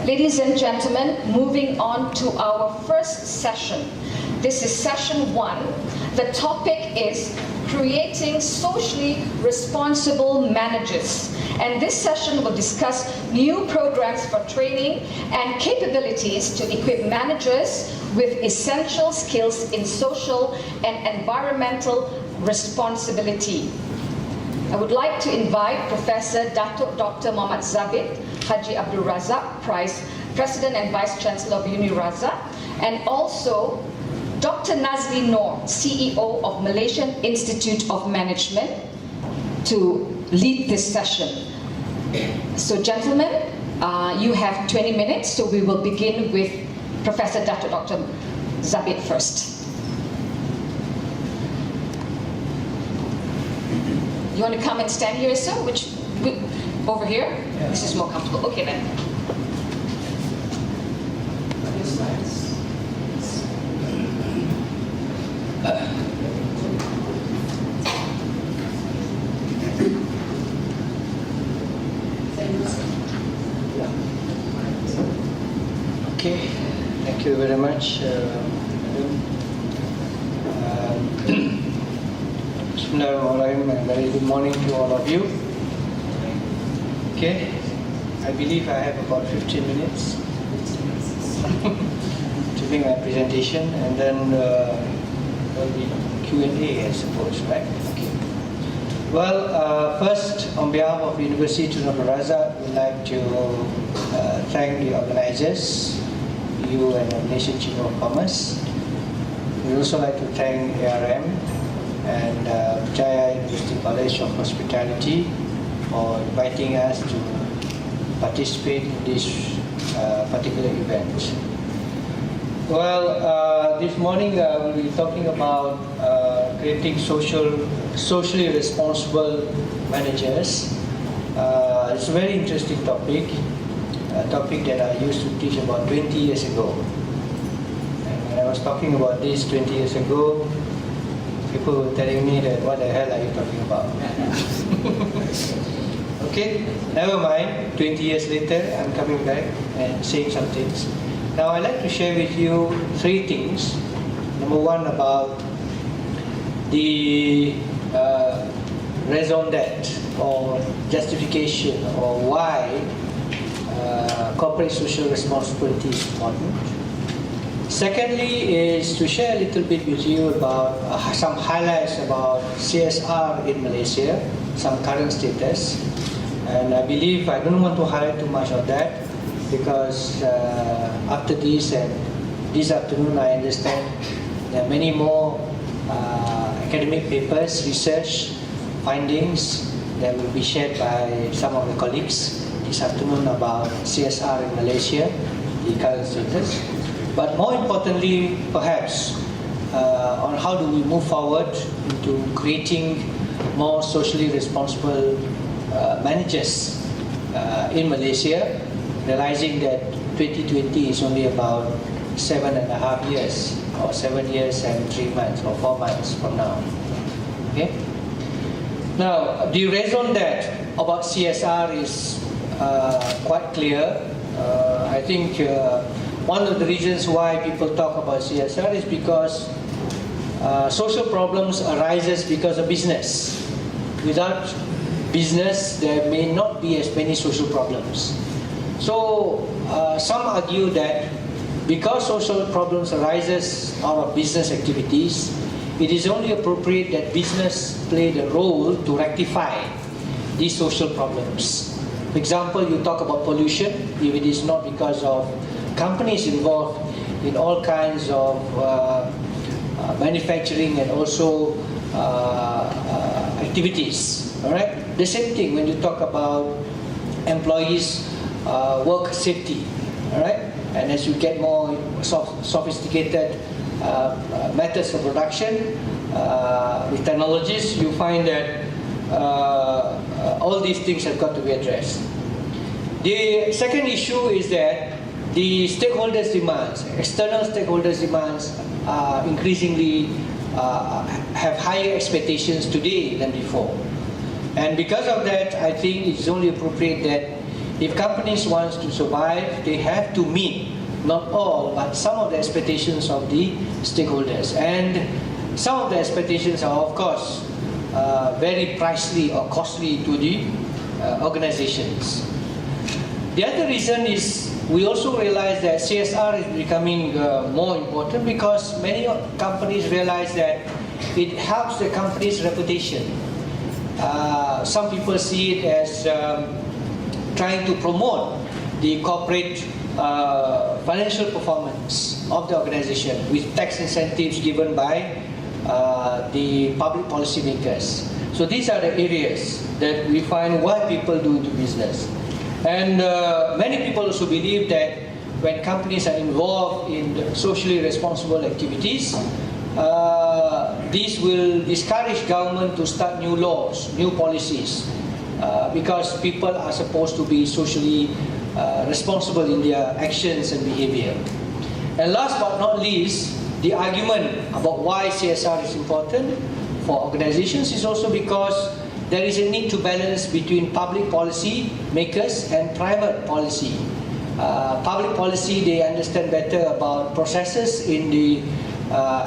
Ladies and gentlemen, moving on to our first session. This is session 1. The topic is creating socially responsible managers. And this session will discuss new programs for training and capabilities to equip managers with essential skills in social and environmental responsibility. I would like to invite Professor Datuk Dr. Muhammad Zabit Haji Abdul Razak, President and Vice Chancellor of UniRaza, and also Dr. Nazli Noor, CEO of Malaysian Institute of Management, to lead this session. So gentlemen, you have 20 minutes, so we will begin with Professor Datuk Dr. Zabit first. You want to come and stand here, sir? Over here? Yeah. This is more comfortable. Okay then. Okay, thank you very much, Madam. Bismillahirrahmanirrahim, and very good morning to all of you. Okay, I believe I have about 15 minutes to make my presentation, and then there will be Q&A, I suppose, right? Okay. Well, first, on behalf of University of UniRaza, we'd like to thank the organizers, you and the Malaysian Chamber of Commerce. We'd also like to thank ARM and Jaya University College of Hospitality for inviting us to participate in this particular event. Well, this morning we'll be talking about creating socially responsible managers. It's a very interesting topic, a topic that I used to teach about 20 years ago. And when I was talking about this 20 years ago, people were telling me that, what the hell are you talking about? Okay, never mind. 20 years later, I'm coming back and saying some things. Now, I'd like to share with you 3 things. Number 1, about the raison d'etre or justification or why corporate social responsibility is important. Secondly is to share a little bit with you about some highlights about CSR in Malaysia, some current status. And I believe I don't want to highlight too much of that because after this and this afternoon I understand there are many more academic papers, research, findings that will be shared by some of the colleagues this afternoon about CSR in Malaysia, the current status. But more importantly, perhaps, on how do we move forward into creating more socially responsible managers in Malaysia, realizing that 2020 is only about 7.5 years, or 7 years and 3 months, or 4 months from now. Okay. Now, the raison d'etre about CSR is quite clear. I think one of the reasons why people talk about CSR is because social problems arises because of business. Without business, there may not be as many social problems. So some argue that because social problems arises out of business activities, it is only appropriate that business play the role to rectify these social problems. For example, you talk about pollution, if it is not because of companies involved in all kinds of manufacturing and also activities. All right. The same thing when you talk about employees' work safety. All right. And as you get more sophisticated methods of production with technologies, you find that all these things have got to be addressed. The second issue is that the stakeholders' demands, external stakeholders' demands, increasingly have higher expectations today than before. And because of that, I think it's only appropriate that if companies want to survive, they have to meet not all, but some of the expectations of the stakeholders. And some of the expectations are, of course, very pricey or costly to the organizations. The other reason is we also realize that CSR is becoming more important because many companies realize that it helps the company's reputation. Some people see it as trying to promote the corporate financial performance of the organization with tax incentives given by the public policy makers. So these are the areas that we find why people do business. And many people also believe that when companies are involved in socially responsible activities, this will discourage government to start new laws, new policies, because people are supposed to be socially responsible in their actions and behavior. And last but not least, the argument about why CSR is important for organizations is also because there is a need to balance between public policy makers and private policy. Public policy, they understand better about processes in the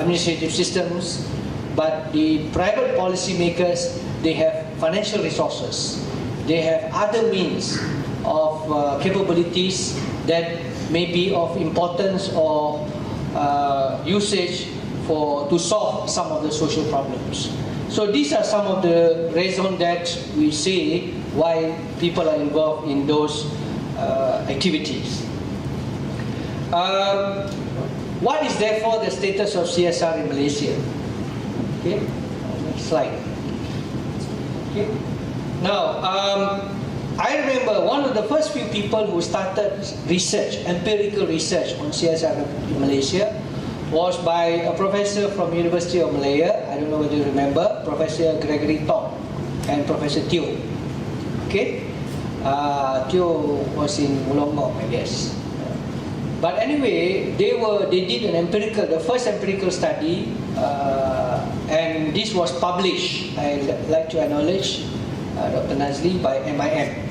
administrative systems, but the private policy makers, they have financial resources. They have other means of capabilities that may be of importance or usage to solve some of the social problems. So these are some of the reasons that we say why people are involved in those activities. What is therefore the status of CSR in Malaysia? Okay, next slide. Okay. Now, I remember one of the first few people who started research, empirical research on CSR in Malaysia was by a professor from University of Malaya. I don't know whether you remember, Professor Gregory Tong and Professor Teo. Okay, Teo was in Wollongong, I guess. But anyway, they did the first empirical study, and this was published. I like to acknowledge Dr. Nazli by MIM.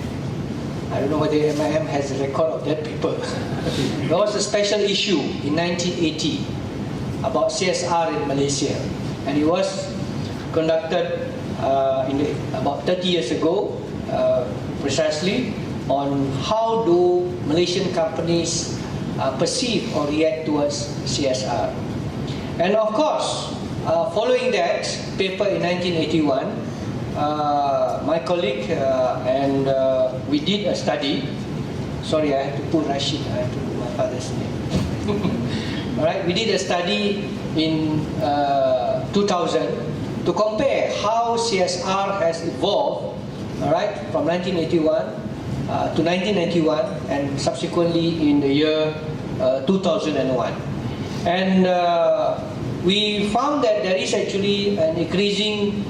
I don't know whether MIM has a record of that paper. There was a special issue in 1980 about CSR in Malaysia, and it was conducted about 30 years ago, precisely on how do Malaysian companies perceive or react towards CSR. And of course, following that paper in 1981, my colleague and we did a study. Sorry, I have to put Rashid, I have to put my father's name. Alright, we did a study in 2000 to compare how CSR has evolved, alright, from 1981 to 1991 and subsequently in the year 2001. And we found that there is actually an increasing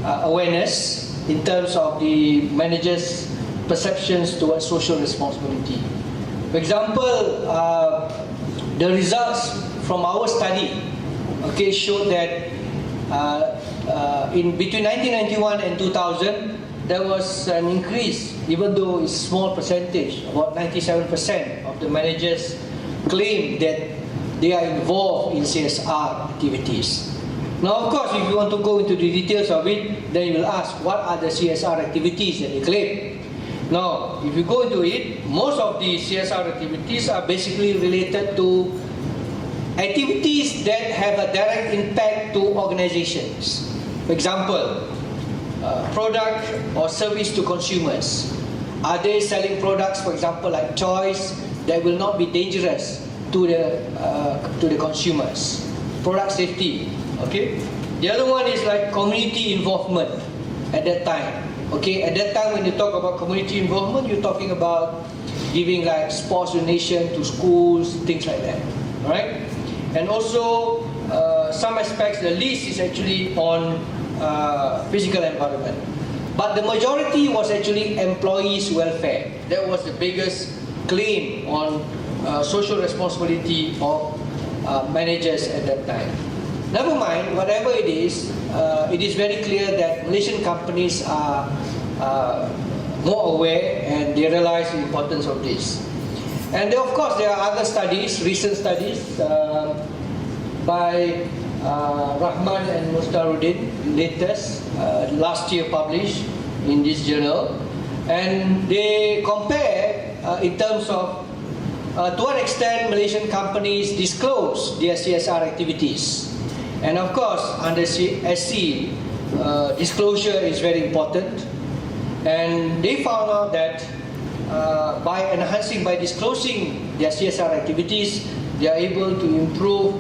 awareness in terms of the managers' perceptions towards social responsibility. For example, the results from our study showed that in between 1991 and 2000, there was an increase, even though it's a small percentage, about 97% of the managers claim that they are involved in CSR activities. Now, of course, if you want to go into the details of it, then you will ask, what are the CSR activities that they claim? Now, if you go into it, most of the CSR activities are basically related to activities that have a direct impact to organizations. For example, product or service to consumers. Are they selling products, for example, like toys that will not be dangerous to the consumers? Product safety. Okay. The other one is like community involvement at that time. Okay. At that time, when you talk about community involvement, you're talking about giving like sports donation to schools, things like that. All right. And also some aspects. The list is actually on physical environment, but the majority was actually employees' welfare. That was the biggest claim on social responsibility of managers at that time. Never mind, whatever it is very clear that Malaysian companies are more aware and they realize the importance of this. And then, of course, there are other studies, recent studies by Rahman and Mustaruddin, latest, last year published in this journal. And they compare in terms of to what extent Malaysian companies disclose their CSR activities. And of course, under SC, disclosure is very important. And they found out that by disclosing their CSR activities, they are able to improve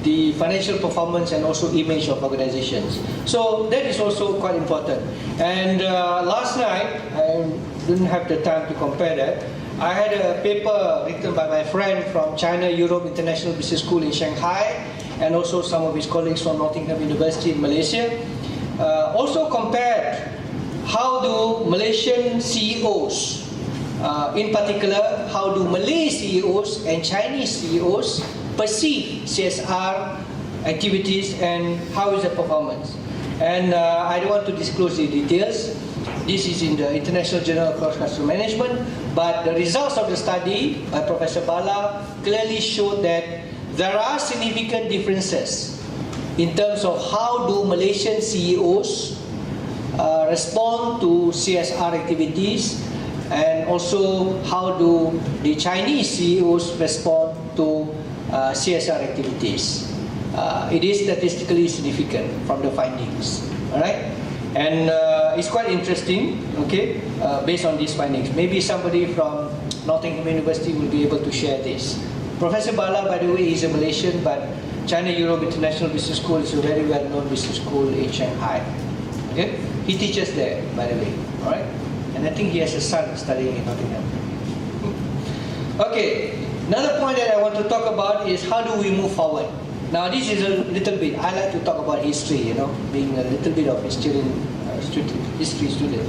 the financial performance and also image of organizations. So that is also quite important. And last night, I didn't have the time to compare that. I had a paper written by my friend from China Europe International Business School in Shanghai, and also some of his colleagues from Nottingham University in Malaysia. Also compared how do Malaysian CEOs, in particular, how do Malay CEOs and Chinese CEOs perceive CSR activities and how is the performance. And I don't want to disclose the details. This is in the International Journal of Cross-Cultural Management, but the results of the study by Professor Bala clearly showed that there are significant differences in terms of how do Malaysian CEOs respond to CSR activities, and also how do the Chinese CEOs respond to CSR activities. It is statistically significant from the findings. All right, and it's quite interesting. Okay, based on these findings, maybe somebody from Nottingham University will be able to share this. Professor Bala, by the way, is a Malaysian, but China Europe International Business School is a very well-known business school in Shanghai. Okay, he teaches there, by the way. All right, and I think he has a son studying in Nottingham. Okay, another point that I want to talk about is how do we move forward. Now, this is a little bit, I like to talk about history, being a little bit of history student.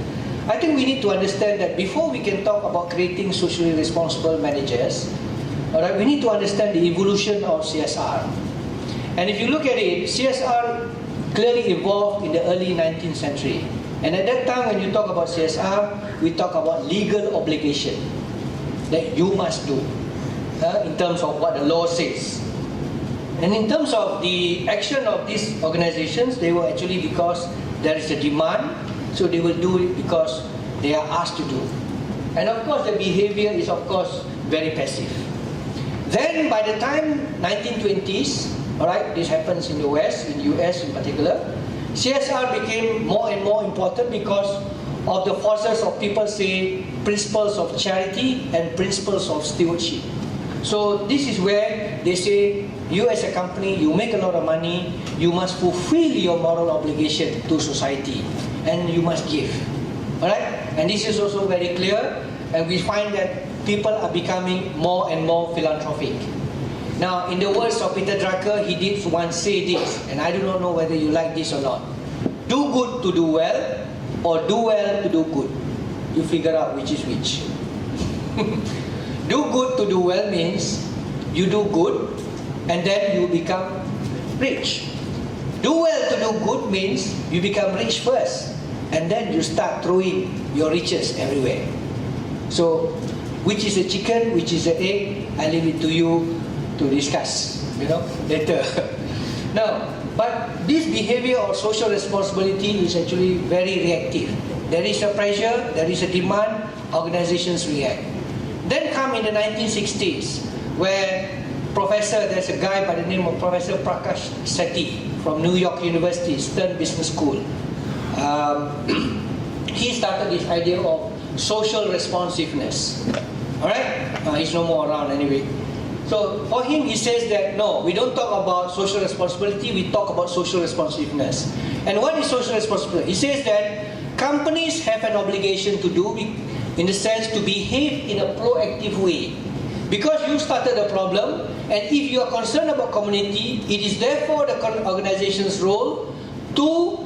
I think we need to understand that before we can talk about creating socially responsible managers, all right, we need to understand the evolution of CSR. And if you look at it, CSR clearly evolved in the early 19th century. And at that time, when you talk about CSR, we talk about legal obligation that you must do in terms of what the law says. And in terms of the action of these organizations, they were actually because there is a demand, so they will do it because they are asked to do. And of course, the behavior is of course very passive. Then by the time 1920s, all right, this happens in the West, in the US in particular, CSR became more and more important because of the forces of people say principles of charity and principles of stewardship. So this is where they say, you as a company, you make a lot of money, you must fulfill your moral obligation to society and you must give. Alright? And this is also very clear, and we find that people are becoming more and more philanthropic. Now, in the words of Peter Drucker, he did once say this, and I do not know whether you like this or not. Do good to do well, or do well to do good. You figure out which is which. Do good to do well means you do good and then you become rich. Do well to do good means you become rich first and then you start throwing your riches everywhere. So, which is a chicken, which is an egg, I leave it to you to discuss, later. Now, but this behavior of social responsibility is actually very reactive. There is a pressure, there is a demand, organizations react. Then come in the 1960s, where there's a guy by the name of Professor Prakash Sethi from New York University, Stern Business School. He started this idea of social responsiveness. Alright? He's no more around anyway. So for him, he says that no, we don't talk about social responsibility, we talk about social responsiveness. And what is social responsibility? He says that companies have an obligation to do, in the sense to behave in a proactive way. Because you started a problem, and if you are concerned about community, it is therefore the organization's role to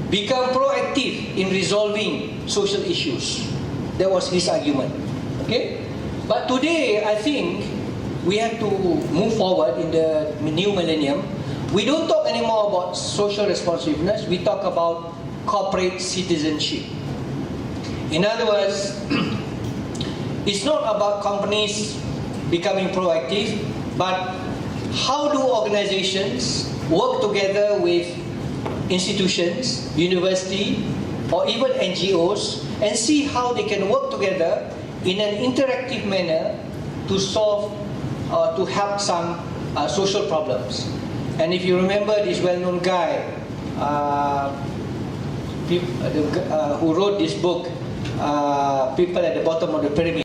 become proactive in resolving social issues. That was his argument. Okay? But today, I think, we have to move forward in the new millennium. We don't talk anymore about social responsiveness, we talk about corporate citizenship. In other words, it's not about companies becoming proactive, but how do organizations work together with institutions, university, or even NGOs, and see how they can work together in an interactive manner to solve or to help some social problems. And if you remember this well-known guy who wrote this book, People at the Bottom of the Pyramid,